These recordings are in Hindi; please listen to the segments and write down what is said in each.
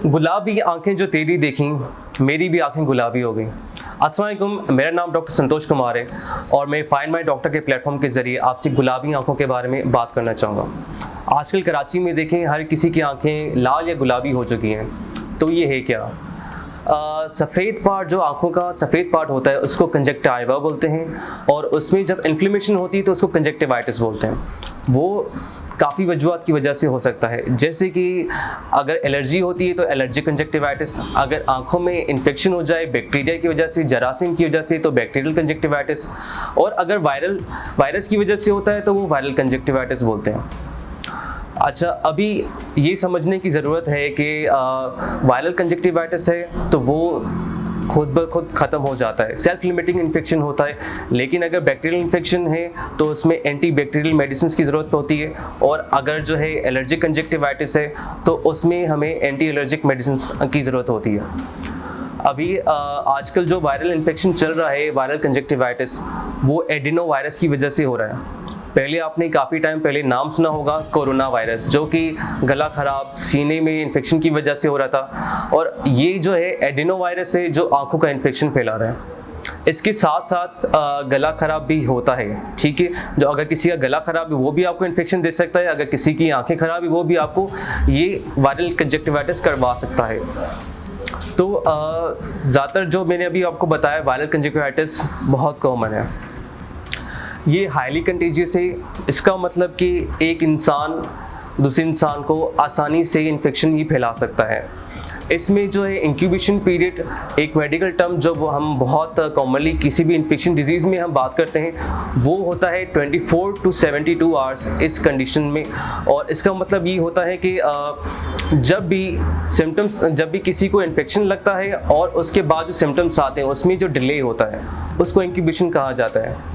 गुलाबी आंखें जो तेरी देखी, मेरी भी आंखें गुलाबी हो गई। अस्सलाम वालेकुम, मेरा नाम डॉक्टर संतोष कुमार है और मैं फाइंड माई डॉक्टर के प्लेटफॉर्म के ज़रिए आपसे गुलाबी आंखों के बारे में बात करना चाहूँगा। आजकल कराची में देखें हर किसी की आंखें लाल या गुलाबी हो चुकी हैं। तो ये है क्या? सफ़ेद पार्ट, जो आंखों का सफ़ेद पार्ट होता है उसको कंजक्टिवा बोलते हैं और उसमें जब इन्फ्लेमेशन होती है तो उसको कंजक्टिवाइटिस बोलते हैं। वो काफ़ी वजूहत की वजह से हो सकता है, जैसे कि अगर एलर्जी होती है तो एलर्जिक कंजक्टिवाइटिस, अगर आंखों में इन्फेक्शन हो जाए बैक्टीरिया की वजह से, जरासीम की वजह से, तो बैक्टीरियल कंजक्टिवाइटिस, और अगर वायरस की वजह से होता है तो वो वायरल कंजक्टिवाइटिस बोलते हैं। अच्छा, अभी ये समझने की ज़रूरत है कि वायरल कंजक्टिवाइटिस है तो वो खुद ब खुद ख़त्म हो जाता है, सेल्फ लिमिटिंग इन्फेक्शन होता है। लेकिन अगर बैक्टीरियल इन्फेक्शन है तो उसमें एंटी बैक्टीरियल मेडिसिन की ज़रूरत होती है, और अगर जो है एलर्जिक कंजक्टिवाइटिस है तो उसमें हमें एंटी एलर्जिक मेडिसिन की ज़रूरत होती है। अभी आजकल जो वायरल इन्फेक्शन चल रहा है, वायरल कंजक्टिवाइटिस, वो एडिनो वायरस की वजह से हो रहा है। पहले आपने काफ़ी टाइम पहले नाम सुना होगा कोरोना वायरस, जो कि गला ख़राब, सीने में इन्फेक्शन की वजह से हो रहा था, और ये जो है एडिनो वायरस है जो आंखों का इन्फेक्शन फैला रहा है। इसके साथ साथ गला ख़राब भी होता है, ठीक है। जो अगर किसी का गला ख़राब है वो भी आपको इन्फेक्शन दे सकता है, अगर किसी की आंखें ख़राब है वो भी आपको ये वायरल कंजक्टिवाइटिस करवा सकता है। तो ज़्यादातर जो मैंने अभी आपको बताया वायरल कंजक्टिवाइटिस बहुत कॉमन है, ये हाईली कंटेजियस है। इसका मतलब कि एक इंसान दूसरे इंसान को आसानी से इन्फेक्शन ही फैला सकता है। इसमें जो है इंक्यूबेशन पीरियड, एक मेडिकल टर्म जो हम बहुत कॉमनली किसी भी इन्फेक्शन डिजीज़ में हम बात करते हैं, वो होता है 24 to 72 आवर्स इस कंडीशन में। और इसका मतलब ये होता है कि जब भी किसी को इन्फेक्शन लगता है और उसके बाद जो सिम्टम्स आते हैं उसमें जो डिले होता है उसको इंक्यूबेशन कहा जाता है।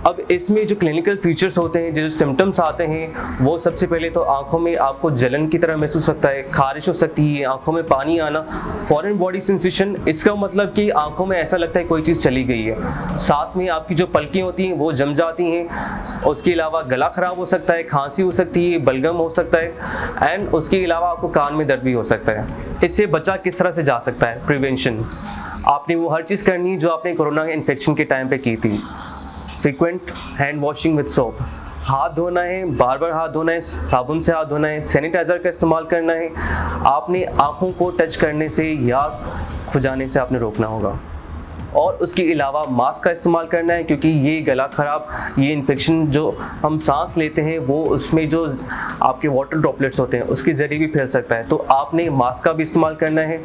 अब इसमें जो क्लिनिकल फीचर्स होते हैं, जो सिम्टम्स आते हैं, वो सबसे पहले तो आंखों में आपको जलन की तरह महसूस होता है, खारिश हो सकती है, आंखों में पानी आना, फॉरेन बॉडी सेंसेशन। इसका मतलब कि आंखों में ऐसा लगता है कोई चीज़ चली गई है। साथ में आपकी जो पलकें होती हैं वो जम जाती हैं। उसके अलावा गला ख़राब हो सकता है, खांसी हो सकती है, बलगम हो सकता है, एंड उसके अलावा आपको कान में दर्द भी हो सकता है। इससे बचा किस तरह से जा सकता है? प्रिवेंशन, आपने वो हर चीज़ करनी है जो आपने कोरोना इन्फेक्शन के टाइम पर की थी। Frequent hand washing with soap, हाथ धोना है, बार बार हाथ धोना है, साबुन से हाथ धोना है, सैनिटाइज़र का इस्तेमाल करना है। आपने आँखों को टच करने से या खुजाने से आपने रोकना होगा, और उसके अलावा मास्क का इस्तेमाल करना है, क्योंकि ये गला ख़राब, ये इन्फेक्शन जो हम सांस लेते हैं वो उसमें जो आपके वाटर ड्रॉपलेट्स होते हैं उसके ज़रिए भी फैल सकता है। तो आपने मास्क का भी इस्तेमाल करना है।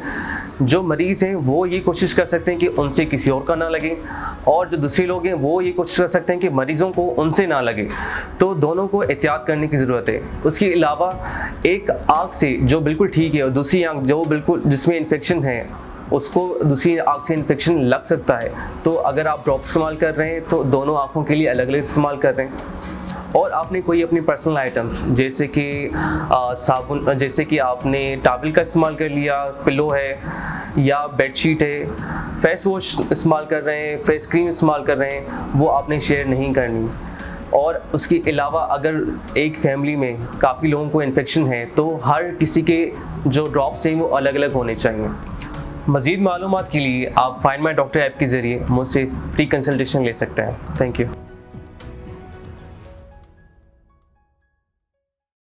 जो मरीज़ हैं वो ये कोशिश कर सकते हैं कि उनसे किसी और का ना लगे, और जो दूसरे लोग हैं वो ये कोशिश कर सकते हैं कि मरीज़ों को उनसे ना लगे। तो दोनों को एहतियात करने की ज़रूरत है। उसके अलावा एक आँख से जो बिल्कुल ठीक है और दूसरी आँख जो बिल्कुल जिसमें इन्फेक्शन है उसको दूसरी आँख से इन्फेक्शन लग सकता है। तो अगर आप ड्रॉप इस्तेमाल कर रहे हैं तो दोनों आँखों के लिए अलग अलग इस्तेमाल कर रहे हैं। और आपने कोई अपनी पर्सनल आइटम्स जैसे कि साबुन, जैसे कि आपने टॉवल का इस्तेमाल कर लिया, पिलो है या बेडशीट है, फेस वॉश इस्तेमाल कर रहे हैं, फेस क्रीम इस्तेमाल कर रहे हैं, वो आपने शेयर नहीं करनी। और उसके अलावा अगर एक फैमिली में काफ़ी लोगों को इन्फेक्शन है तो हर किसी के जो ड्रॉप्स हैं वो अलग अलग होने चाहिए। मज़ीद मालूमात के लिए आप फाइंड माई डॉक्टर ऐप के ज़रिए मुझसे फ्री कंसल्टेशन ले सकते हैं। Thank you.